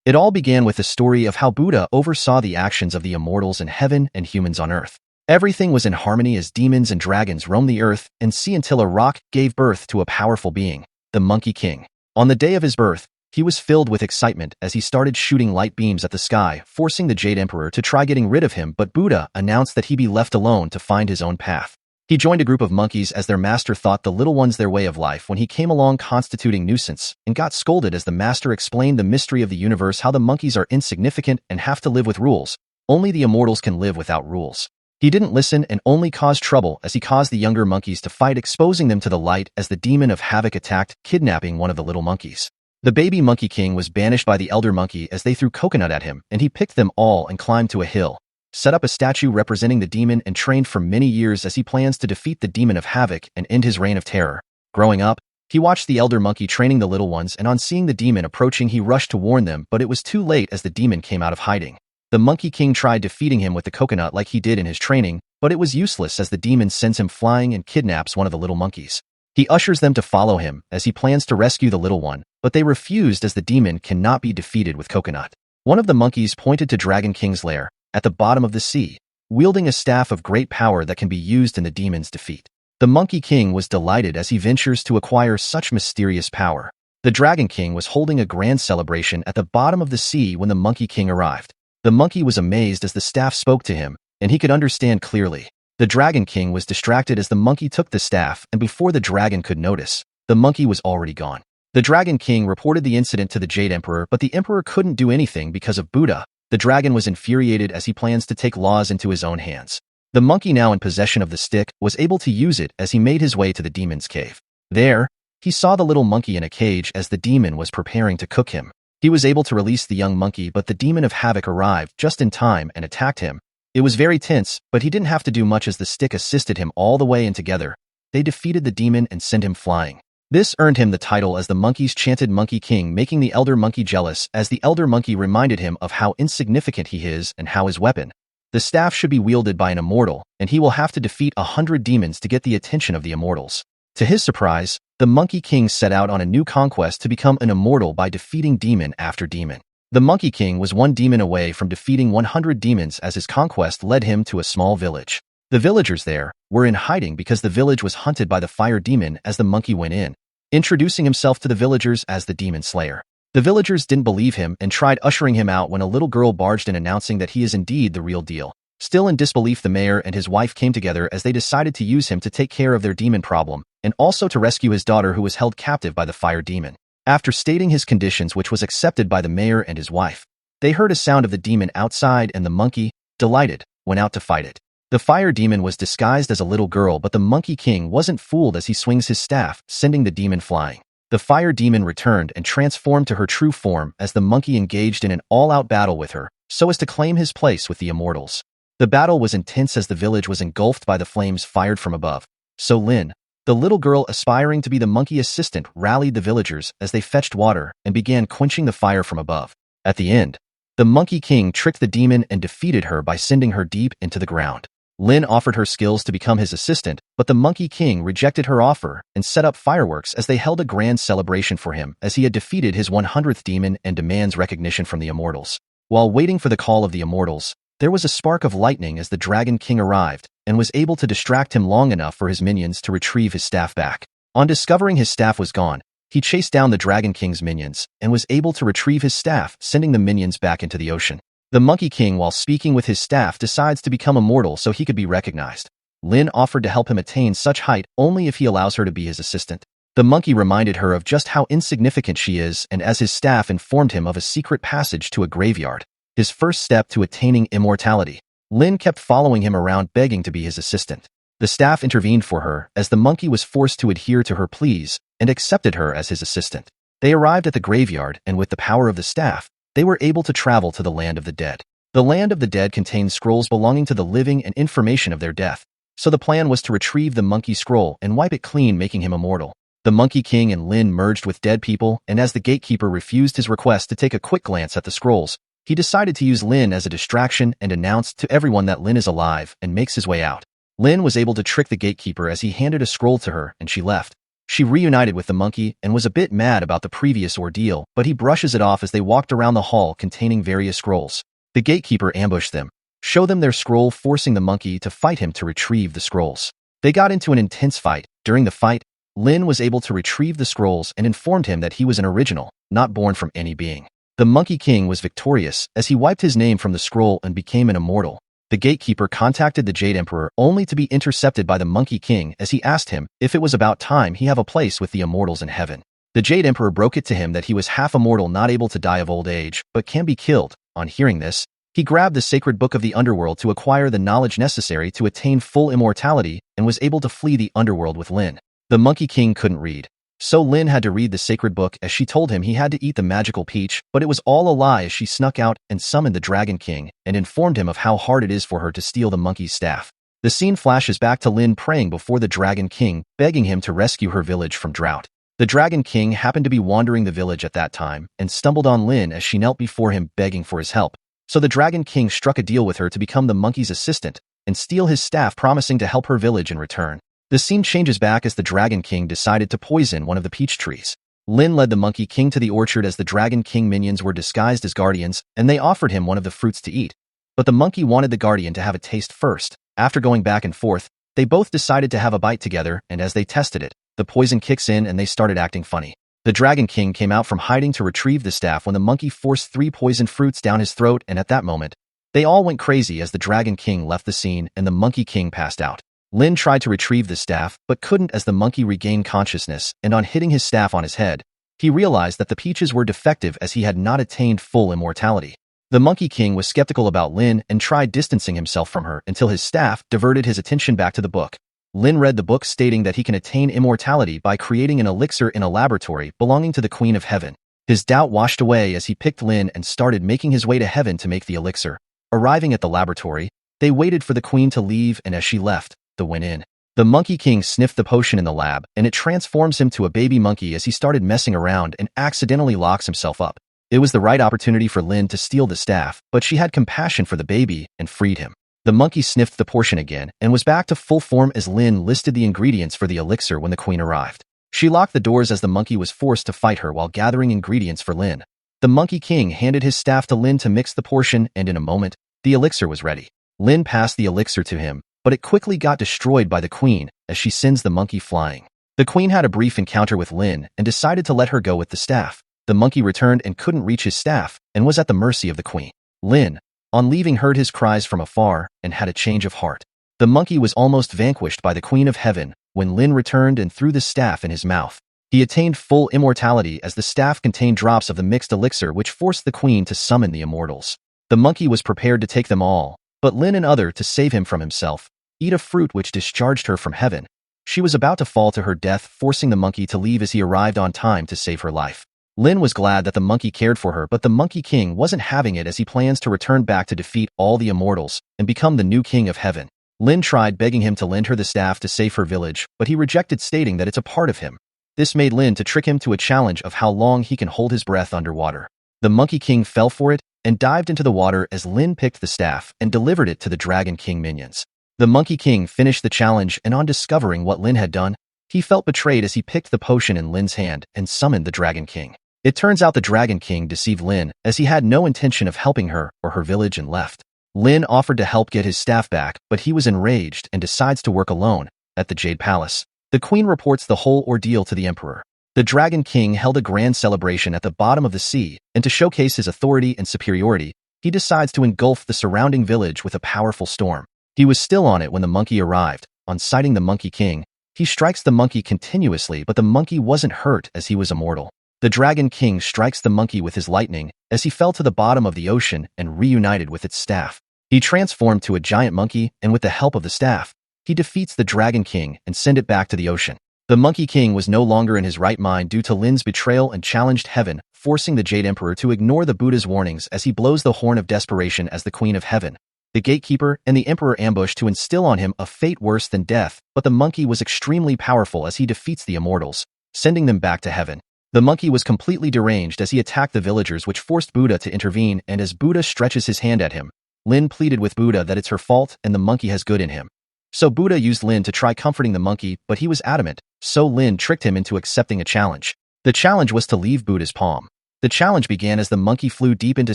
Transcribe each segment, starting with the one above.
It all began with the story of how Buddha oversaw the actions of the immortals in heaven and humans on earth. Everything was in harmony as demons and dragons roamed the earth and sea until a rock gave birth to a powerful being, the Monkey King. On the day of his birth, he was filled with excitement as he started shooting light beams at the sky, forcing the Jade Emperor to try getting rid of him, but Buddha announced that he be left alone to find his own path. He joined a group of monkeys as their master thought the little ones their way of life when he came along constituting nuisance, and got scolded as the master explained the mystery of the universe, how the monkeys are insignificant and have to live with rules. Only the immortals can live without rules. He didn't listen and only caused trouble as he caused the younger monkeys to fight, exposing them to the light as the demon of havoc attacked, kidnapping one of the little monkeys. The baby Monkey King was banished by the elder monkey as they threw coconut at him, and he picked them all and climbed to a hill, set up a statue representing the demon, and trained for many years as he plans to defeat the demon of havoc and end his reign of terror. Growing up, he watched the elder monkey training the little ones, and on seeing the demon approaching he rushed to warn them, but it was too late as the demon came out of hiding. The Monkey King tried defeating him with the coconut like he did in his training, but it was useless as the demon sends him flying and kidnaps one of the little monkeys. He ushers them to follow him as he plans to rescue the little one, but they refused as the demon cannot be defeated with coconut. One of the monkeys pointed to Dragon King's lair, at the bottom of the sea, wielding a staff of great power that can be used in the demon's defeat. The Monkey King was delighted as he ventures to acquire such mysterious power. The Dragon King was holding a grand celebration at the bottom of the sea when the Monkey King arrived. The monkey was amazed as the staff spoke to him, and he could understand clearly. The Dragon King was distracted as the monkey took the staff, and before the dragon could notice, the monkey was already gone. The Dragon King reported the incident to the Jade Emperor, but the Emperor couldn't do anything because of Buddha. The dragon was infuriated as he plans to take laws into his own hands. The monkey, now in possession of the stick, was able to use it as he made his way to the demon's cave. There, he saw the little monkey in a cage as the demon was preparing to cook him. He was able to release the young monkey, but the demon of havoc arrived just in time and attacked him. It was very tense, but he didn't have to do much as the stick assisted him all the way, and together, they defeated the demon and sent him flying. This earned him the title as the monkeys chanted Monkey King, making the elder monkey jealous as the elder monkey reminded him of how insignificant he is and how his weapon, the staff, should be wielded by an immortal, and he will have to defeat 100 demons to get the attention of the immortals. To his surprise, the Monkey King set out on a new conquest to become an immortal by defeating demon after demon. The Monkey King was one demon away from defeating 100 demons as his conquest led him to a small village. The villagers there were in hiding because the village was hunted by the fire demon as the monkey went in, introducing himself to the villagers as the demon slayer. The villagers didn't believe him and tried ushering him out when a little girl barged in announcing that he is indeed the real deal. Still in disbelief, the mayor and his wife came together as they decided to use him to take care of their demon problem and also to rescue his daughter who was held captive by the fire demon. After stating his conditions, which was accepted by the mayor and his wife, they heard a sound of the demon outside, and the monkey, delighted, went out to fight it. The fire demon was disguised as a little girl, but the Monkey King wasn't fooled as he swings his staff, sending the demon flying. The fire demon returned and transformed to her true form as the monkey engaged in an all-out battle with her, so as to claim his place with the immortals. The battle was intense as the village was engulfed by the flames fired from above. So Lin, the little girl aspiring to be the monkey assistant, rallied the villagers as they fetched water and began quenching the fire from above. At the end, the Monkey King tricked the demon and defeated her by sending her deep into the ground. Lin offered her skills to become his assistant, but the Monkey King rejected her offer and set up fireworks as they held a grand celebration for him as he had defeated his 100th demon and demands recognition from the immortals. While waiting for the call of the immortals, there was a spark of lightning as the Dragon King arrived and was able to distract him long enough for his minions to retrieve his staff back. On discovering his staff was gone, he chased down the Dragon King's minions and was able to retrieve his staff, sending the minions back into the ocean. The Monkey King, while speaking with his staff, decides to become immortal so he could be recognized. Lin offered to help him attain such height only if he allows her to be his assistant. The monkey reminded her of just how insignificant she is, and as his staff informed him of a secret passage to a graveyard, his first step to attaining immortality. Lin kept following him around, begging to be his assistant. The staff intervened for her as the monkey was forced to adhere to her pleas and accepted her as his assistant. They arrived at the graveyard, and with the power of the staff, they were able to travel to the land of the dead. The land of the dead contained scrolls belonging to the living and information of their death, so the plan was to retrieve the monkey scroll and wipe it clean, making him immortal. The Monkey King and Lin merged with dead people, and as the gatekeeper refused his request to take a quick glance at the scrolls, he decided to use Lin as a distraction and announced to everyone that Lin is alive and makes his way out. Lin was able to trick the gatekeeper as he handed a scroll to her and she left. She reunited with the monkey and was a bit mad about the previous ordeal, but he brushes it off as they walked around the hall containing various scrolls. The gatekeeper ambushed them, show them their scroll, forcing the monkey to fight him to retrieve the scrolls. They got into an intense fight. During the fight, Lin was able to retrieve the scrolls and informed him that he was an original, not born from any being. The Monkey King was victorious as he wiped his name from the scroll and became an immortal. The gatekeeper contacted the Jade Emperor only to be intercepted by the Monkey King as he asked him if it was about time he have a place with the immortals in heaven. The Jade Emperor broke it to him that he was half immortal, not able to die of old age, but can be killed. On hearing this, he grabbed the sacred book of the underworld to acquire the knowledge necessary to attain full immortality and was able to flee the underworld with Lin. The Monkey King couldn't read, so Lin had to read the sacred book as she told him he had to eat the magical peach, but it was all a lie as she snuck out and summoned the Dragon King and informed him of how hard it is for her to steal the monkey's staff. The scene flashes back to Lin praying before the Dragon King, begging him to rescue her village from drought. The Dragon King happened to be wandering the village at that time and stumbled on Lin as she knelt before him begging for his help. So the Dragon King struck a deal with her to become the monkey's assistant and steal his staff, promising to help her village in return. The scene changes back as the Dragon King decided to poison one of the peach trees. Lin led the Monkey King to the orchard as the Dragon King minions were disguised as guardians, and they offered him one of the fruits to eat. But the monkey wanted the guardian to have a taste first. After going back and forth, they both decided to have a bite together, and as they tested it, the poison kicks in and they started acting funny. The Dragon King came out from hiding to retrieve the staff when the monkey forced 3 poisoned fruits down his throat, and at that moment, they all went crazy as the Dragon King left the scene and the Monkey King passed out. Lin tried to retrieve the staff, but couldn't as the monkey regained consciousness, and on hitting his staff on his head, he realized that the peaches were defective as he had not attained full immortality. The Monkey King was skeptical about Lin and tried distancing himself from her until his staff diverted his attention back to the book. Lin read the book stating that he can attain immortality by creating an elixir in a laboratory belonging to the Queen of Heaven. His doubt washed away as he picked Lin and started making his way to heaven to make the elixir. Arriving at the laboratory, they waited for the Queen to leave, and as she left, they went in. The Monkey King sniffed the potion in the lab, and it transforms him to a baby monkey as he started messing around and accidentally locks himself up. It was the right opportunity for Lin to steal the staff, but she had compassion for the baby and freed him. The monkey sniffed the portion again and was back to full form as Lin listed the ingredients for the elixir when the Queen arrived. She locked the doors as the monkey was forced to fight her while gathering ingredients for Lin. The Monkey King handed his staff to Lin to mix the portion, and in a moment, the elixir was ready. Lin passed the elixir to him, but it quickly got destroyed by the Queen as she sends the monkey flying. The Queen had a brief encounter with Lin and decided to let her go with the staff. The monkey returned and couldn't reach his staff and was at the mercy of the Queen. Lin, on leaving, heard his cries from afar and had a change of heart. The monkey was almost vanquished by the Queen of Heaven when Lin returned and threw the staff in his mouth. He attained full immortality as the staff contained drops of the mixed elixir which forced the Queen to summon the immortals. The monkey was prepared to take them all, but Lin and other, to save him from himself, eat a fruit which discharged her from heaven. She was about to fall to her death, forcing the monkey to leave as he arrived on time to save her life. Lin was glad that the monkey cared for her, but the Monkey King wasn't having it as he plans to return back to defeat all the immortals and become the new king of heaven. Lin tried begging him to lend her the staff to save her village, but he rejected, stating that it's a part of him. This made Lin to trick him to a challenge of how long he can hold his breath underwater. The Monkey King fell for it and dived into the water as Lin picked the staff and delivered it to the Dragon King minions. The Monkey King finished the challenge, and on discovering what Lin had done, he felt betrayed as he picked the potion in Lin's hand and summoned the Dragon King. It turns out the Dragon King deceived Lin as he had no intention of helping her or her village and left. Lin offered to help get his staff back, but he was enraged and decides to work alone at the Jade Palace. The Queen reports the whole ordeal to the Emperor. The Dragon King held a grand celebration at the bottom of the sea, and to showcase his authority and superiority, he decides to engulf the surrounding village with a powerful storm. He was still on it when the monkey arrived. On sighting the Monkey King, he strikes the monkey continuously, but the monkey wasn't hurt as he was immortal. The Dragon King strikes the monkey with his lightning as he fell to the bottom of the ocean and reunited with its staff. He transformed to a giant monkey, and with the help of the staff, he defeats the Dragon King and sends it back to the ocean. The Monkey King was no longer in his right mind due to Lin's betrayal and challenged heaven, forcing the Jade Emperor to ignore the Buddha's warnings as he blows the horn of desperation as the Queen of Heaven. The gatekeeper and the Emperor ambush to instill on him a fate worse than death, but the monkey was extremely powerful as he defeats the immortals, sending them back to heaven. The monkey was completely deranged as he attacked the villagers, which forced Buddha to intervene, and as Buddha stretches his hand at him, Lin pleaded with Buddha that it's her fault and the monkey has good in him. So Buddha used Lin to try comforting the monkey, but he was adamant, so Lin tricked him into accepting a challenge. The challenge was to leave Buddha's palm. The challenge began as the monkey flew deep into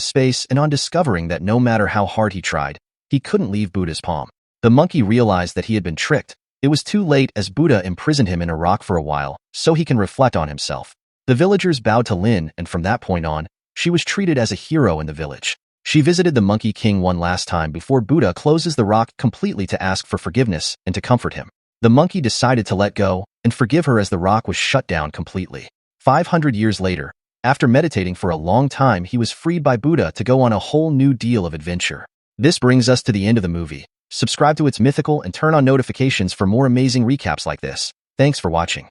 space, and on discovering that no matter how hard he tried, he couldn't leave Buddha's palm. The monkey realized that he had been tricked. It was too late, as Buddha imprisoned him in a rock for a while, so he can reflect on himself. The villagers bowed to Lin, and from that point on, she was treated as a hero in the village. She visited the Monkey King one last time before Buddha closes the rock completely to ask for forgiveness and to comfort him. The monkey decided to let go and forgive her as the rock was shut down completely. 500 years later, after meditating for a long time, he was freed by Buddha to go on a whole new deal of adventure. This brings us to the end of the movie. Subscribe to It's Mythical and turn on notifications for more amazing recaps like this. Thanks for watching.